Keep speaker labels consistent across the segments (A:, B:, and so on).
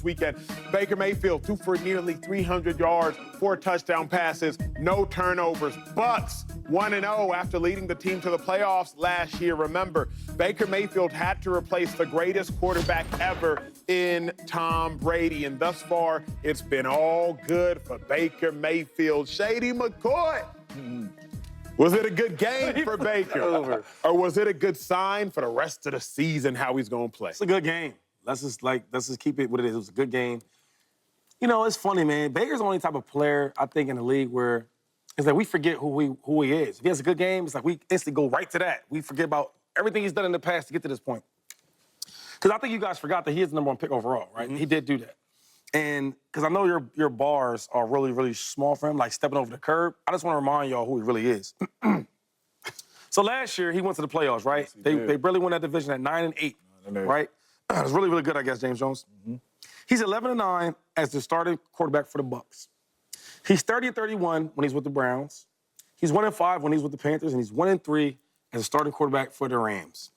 A: weekend. Baker Mayfield threw for nearly 300 yards, 4 touchdown passes, no turnovers. Bucks 1-0 after leading the team to the playoffs last year. Remember, Baker Mayfield had to replace the greatest quarterback ever in Tom Brady. And thus far, it's been all good for Baker Mayfield. Shady McCoy. Was it a good game for Baker? Or was it a good sign for the rest of the season how he's going to play?
B: It's a good game. Let's just keep it what it is. It was a good game. You know, it's funny, man. Baker's the only type of player, I think, in the league where it's like we forget who he is. If he has a good game, it's like we instantly go right to that. We forget about everything he's done in the past to get to this point. Because I think you guys forgot that he is the #1 pick overall, right? He did do that. And because I know your bars are really, really small for him, like stepping over the curb, I just want to remind y'all who he really is. So last year, he went to the playoffs, right? Yes, they barely won that division at 9-8, right? It was really, really good, I guess, James Jones. He's 11-9 as the starting quarterback for the Bucks. He's 30-31 when he's with the Browns. He's 1-5 when he's with the Panthers, and he's 1-3 as a starting quarterback for the Rams.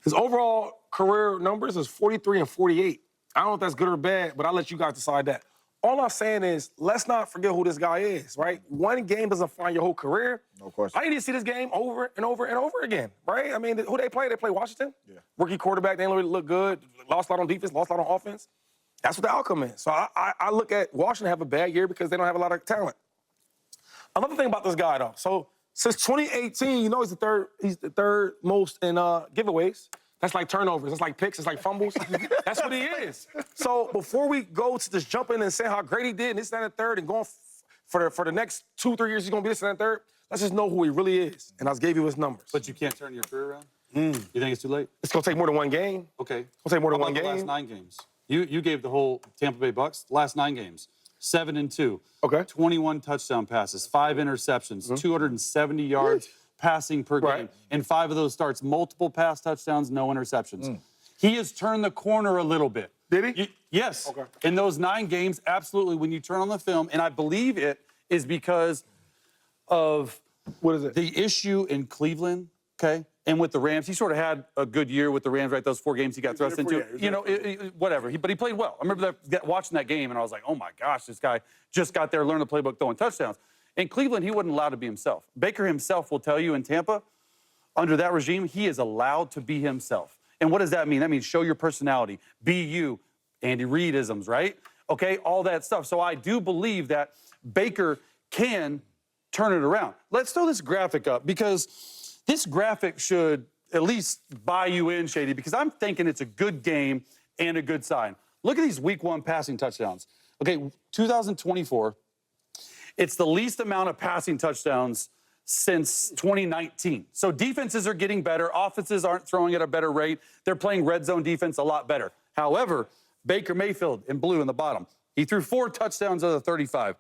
B: His overall career numbers is 43 and 48. I don't know if that's good or bad, but I'll let you guys decide that. All I'm saying is, let's not forget who this guy is, right? One game doesn't define your whole career.
A: No question.
B: I need to see this game over and over and over again, right? I mean, who they play? They play Washington. Yeah. Rookie quarterback, they didn't really look good. Lost a lot on defense, lost a lot on offense. That's what the outcome is. So I look at Washington have a bad year because they don't have a lot of talent. Another thing about this guy, though. So since 2018, you know he's the third most in giveaways. That's like turnovers. That's like picks. It's like fumbles. That's what he is. So before we go to just jump in and say how great he did and this, that, and the third and going for the next 2-3 years he's going to be this, and the third, let's just know who he really is. And I just gave you his numbers.
C: But you can't turn your career around? You think it's too late?
B: It's going to take more than one game.
C: Okay.
B: It's going to take more than one
C: the
B: game.
C: last 9 games? You gave the whole Tampa Bay Bucks last 9 games. 7-2.
B: Okay.
C: 21 touchdown passes, 5 interceptions, 270 yards passing per game. In 5 of those starts, multiple pass touchdowns, no interceptions. He has turned the corner a little bit.
B: Did he?
C: Yes.
B: Okay.
C: In those 9 games, absolutely, when you turn on the film, and I believe it is because of
B: what is it?
C: The issue in Cleveland, okay? And with the Rams, he sort of had a good year with the Rams, right? Those 4 games he got thrust into. You know, whatever. But he played well. I remember watching that game, and I was like, oh, my gosh, this guy just got there, learned the playbook, throwing touchdowns. In Cleveland, he wasn't allowed to be himself. Baker himself will tell you in Tampa, under that regime, he is allowed to be himself. And what does that mean? That means show your personality, be you, Andy Reid-isms, right? Okay, all that stuff. So I do believe that Baker can turn it around. Let's throw this graphic up because this graphic should at least buy you in, Shady, because I'm thinking it's a good game and a good sign. Look at these week 1 passing touchdowns. Okay, 2024. It's the least amount of passing touchdowns since 2019. So defenses are getting better. Offenses aren't throwing at a better rate. They're playing red zone defense a lot better. However, Baker Mayfield in blue in the bottom, he threw 4 touchdowns of the 35.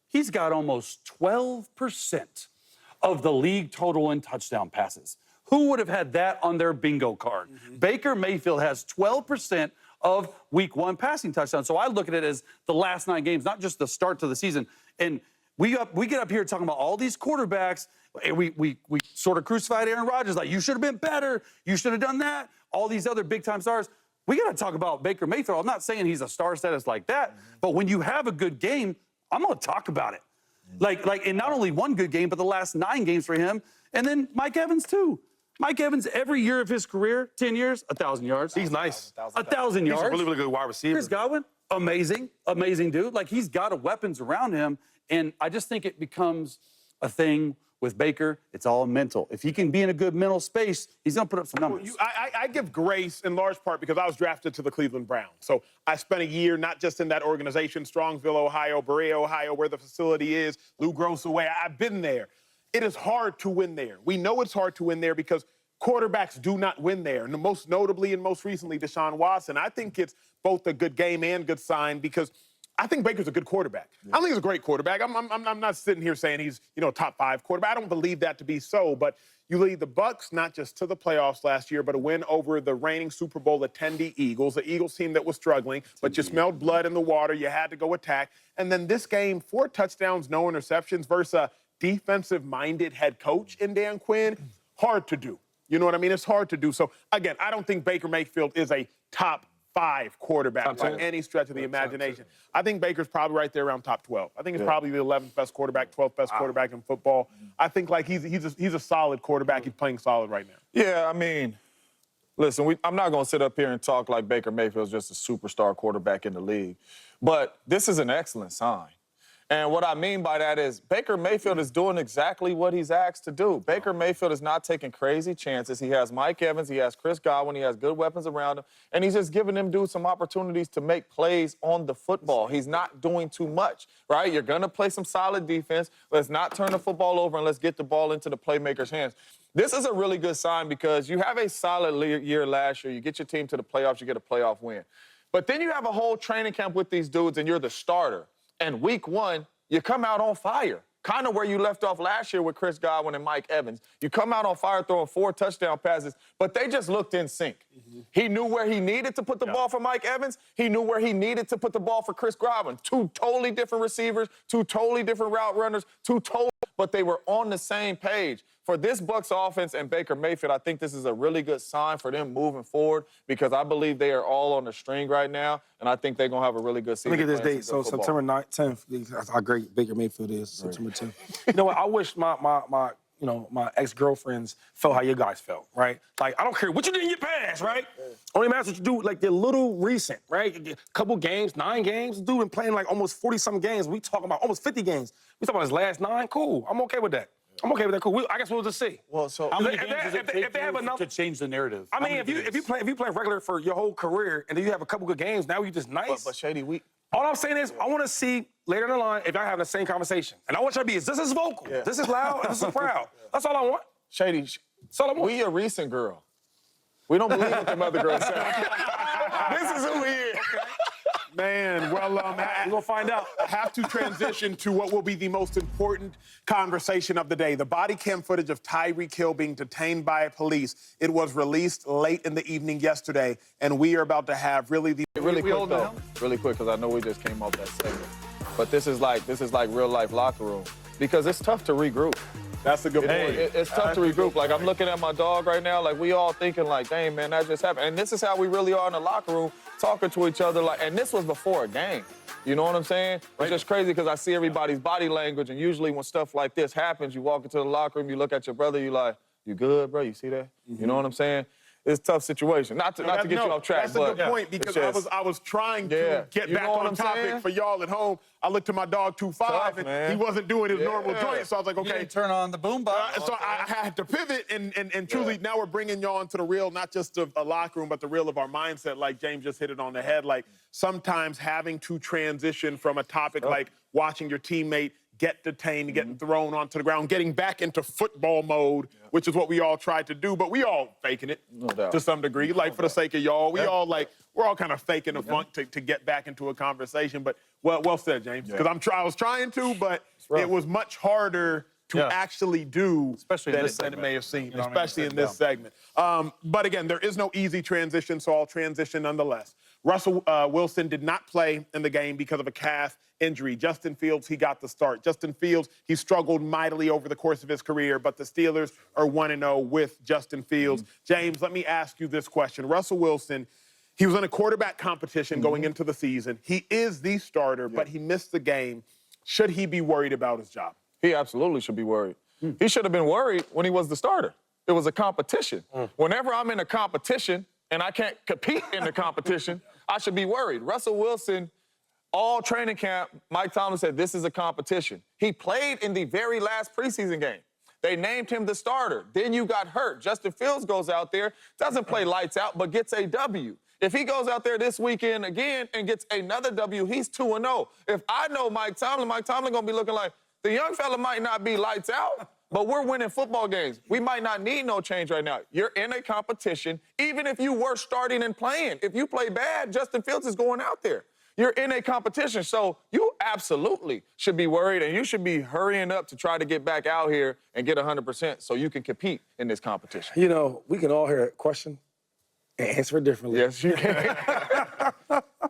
C: He's got almost 12% of the league total in touchdown passes. Who would have had that on their bingo card? Baker Mayfield has 12% of week 1 passing touchdowns. So I look at it as the last 9 games, not just the start to the season. And we get up here talking about all these quarterbacks. We sort of crucified Aaron Rodgers, like, you should have been better. You should have done that. All these other big-time stars. We got to talk about Baker Mayfield. I'm not saying he's a star status like that, but when you have a good game, I'm going to talk about it. Like, and not only one good game, but the last 9 games for him. And then Mike Evans, too. Mike Evans, every year of his career, 10 years, 1,000 yards.
B: He's nice.
C: 1,000 yards.
B: He's a really, really good wide receiver.
C: Chris Godwin, amazing dude. Like, he's got weapons around him. And I just think it becomes a thing with Baker. It's all mental. If he can be in a good mental space, he's going to put up some numbers.
A: I give grace in large part because I was drafted to the Cleveland Browns. So I spent a year not just in that organization, Strongsville, Ohio, Berea, Ohio, where the facility is, Lou Gross away. I've been there. It is hard to win there. We know it's hard to win there because quarterbacks do not win there. And most notably and most recently, Deshaun Watson. I think it's both a good game and good sign because I think Baker's a good quarterback. I don't think he's a great quarterback. I'm not sitting here saying he's, top 5 quarterback. I don't believe that to be so. But you lead the Bucks not just to the playoffs last year, but a win over the reigning Super Bowl attendee Eagles, the Eagles team that was struggling, but you smelled blood in the water. You had to go attack. And then this game, 4 touchdowns, no interceptions versus a defensive-minded head coach in Dan Quinn. Hard to do. You know what I mean? It's hard to do. So, again, I don't think Baker Mayfield is a top 5 quarterback
B: Top
A: by
B: 10?
A: any stretch of the imagination. I think Baker's probably right there around top 12. I think he's probably the 11th best quarterback, 12th best quarterback in football. I think like he's a solid quarterback. He's playing solid right now.
D: Yeah, I mean, listen, I'm not going to sit up here and talk like Baker Mayfield's just a superstar quarterback in the league, but this is an excellent sign. And what I mean by that is Baker Mayfield is doing exactly what he's asked to do. Baker Mayfield is not taking crazy chances. He has Mike Evans, he has Chris Godwin, he has good weapons around him, and he's just giving them dudes some opportunities to make plays on the football. He's not doing too much, right? You're going to play some solid defense. Let's not turn the football over and let's get the ball into the playmaker's hands. This is a really good sign because you have a solid year last year. You get your team to the playoffs, you get a playoff win. But then you have a whole training camp with these dudes and you're the starter. And week 1, you come out on fire, kind of where you left off last year with Chris Godwin and Mike Evans. You come out on fire throwing 4 touchdown passes, but they just looked in sync. He knew where he needed to put the ball for Mike Evans. He knew where he needed to put the ball for Chris Godwin. 2 totally different receivers, 2 totally different route runners, but they were on the same page. For this Bucs offense and Baker Mayfield, I think this is a really good sign for them moving forward because I believe they are all on the string right now, and I think they're going to have a really good season.
B: Let me get this date. So September 9th, 10th, that's how great Baker Mayfield is, September 10th. You know what? I wish my ex-girlfriends felt how you guys felt, right? Like, I don't care what you did in your past, right? Only matters what you do, like, they're little recent, right? A couple games, 9 games. Dude been playing like almost 40-something games. We talking about almost 50 games. We talking about his last 9. Cool. I'm okay with that. I'm okay with that. Cool. I guess we'll just see.
D: Well, so
C: How many
B: If
C: games does it
B: they
C: take
B: have enough
C: to change the narrative?
B: I mean, if you play regular for your whole career and then you have a couple good games, now you just nice.
D: But Shady,
B: All I'm saying is, I want to see later in the line if y'all having the same conversation. And I want y'all to be, is this is vocal, this is loud, and this is proud. That's all I want.
D: Shady,
B: That's all I want.
D: we a recent girl. We don't believe what them other girls say. This is who we is.
A: Man, well,
B: We're going to find out.
A: I have to transition to what will be the most important conversation of the day. The body cam footage of Tyreek Hill being detained by police. It was released late in the evening yesterday, and we are about to have really
D: Quick, though. Really quick, because I know we just came off that segment. But this is like real life locker room because it's tough to regroup.
A: That's a good point.
D: It's tough to regroup. Like, I'm looking at my dog right now, like, we all thinking, like, dang, man, that just happened. And this is how we really are in the locker room, talking to each other, like, and this was before a game. You know what I'm saying? It's just crazy because I see everybody's body language, and usually when stuff like this happens, you walk into the locker room, you look at your brother, you like, you good, bro? You see that? You know what I'm saying? It's a tough situation. Not to get you off track,
A: that's a good point because I was trying to get back on topic for y'all at home. I looked at my dog 2-5 and
D: man.
A: he wasn't doing his normal joint, so I was like, okay.
C: Turn on the boombox.
A: So I had to pivot and truly now we're bringing y'all into the real, not just of a locker room, but the real of our mindset. Like James just hit it on the head. Like sometimes having to transition from a topic like watching your teammate get detained, getting thrown onto the ground, getting back into football mode, which is what we all tried to do, but we all faking it to some degree, like for the sake of y'all. We're all kind of faking the funk to get back into a conversation. But well said, James, because I was trying to, but it was much harder to actually do
C: especially
A: than it may have seemed, especially in this segment. But again, there is no easy transition, so I'll transition nonetheless. Russell Wilson did not play in the game because of a calf injury. Justin Fields, he got the start. Justin Fields, he struggled mightily over the course of his career, but the Steelers are 1-0 with Justin Fields. James, let me ask you this question. Russell Wilson, he was in a quarterback competition going into the season. He is the starter, but he missed the game. Should he be worried about his job?
D: He absolutely should be worried. He should have been worried when he was the starter. It was a competition. Whenever I'm in a competition and I can't compete in the competition, I should be worried. Russell Wilson, all training camp, Mike Tomlin said, this is a competition. He played in the very last preseason game. They named him the starter. Then you got hurt. Justin Fields goes out there, doesn't play lights out, but gets a W. If he goes out there this weekend again and gets another W, he's 2-0. If I know Mike Tomlin gonna be looking like, the young fella might not be lights out, but we're winning football games. We might not need no change right now. You're in a competition, even if you were starting and playing. If you play bad, Justin Fields is going out there. You're in a competition, so you absolutely should be worried, and you should be hurrying up to try to get back out here and get 100% so you can compete in this competition.
B: You know, we can all hear a question and answer it differently.
D: Yes, you can.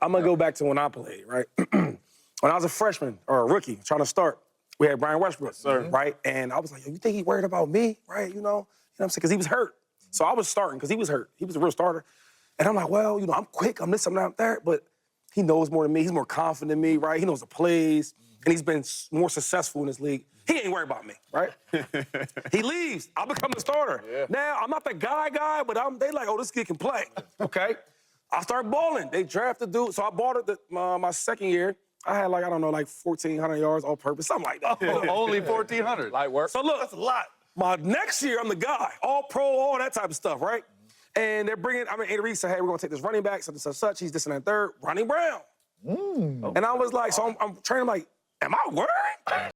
B: I'm going to go back to when I played, right? When I was a freshman or a rookie trying to start, we had Brian Westbrook, right? And I was like, yo, you think he worried about me, right? You know what I'm saying? Because he was hurt. So I was starting because he was hurt. He was a real starter. And I'm like, well, you know, I'm quick, I'm this, I'm that, I'm that, but he knows more than me. He's more confident than me, right? He knows the plays, and he's been more successful in this league. He ain't worried about me, right? He leaves. I become the starter.
D: Yeah.
B: Now, I'm not the guy, but they like, oh, this kid can play, okay? I start balling. They drafted dude. So I bought it my second year. I had like 1,400 yards all purpose, something like that.
C: Only 1,400.
D: Light work.
B: So look,
A: That's a lot.
B: my next year, I'm the guy, all pro, all that type of stuff, right? And they're bringing, Andy Reid said, hey, we're gonna take this running back, such and such, he's this and that third, Ronnie Brown. And I was like, so I'm training, like, am I worried?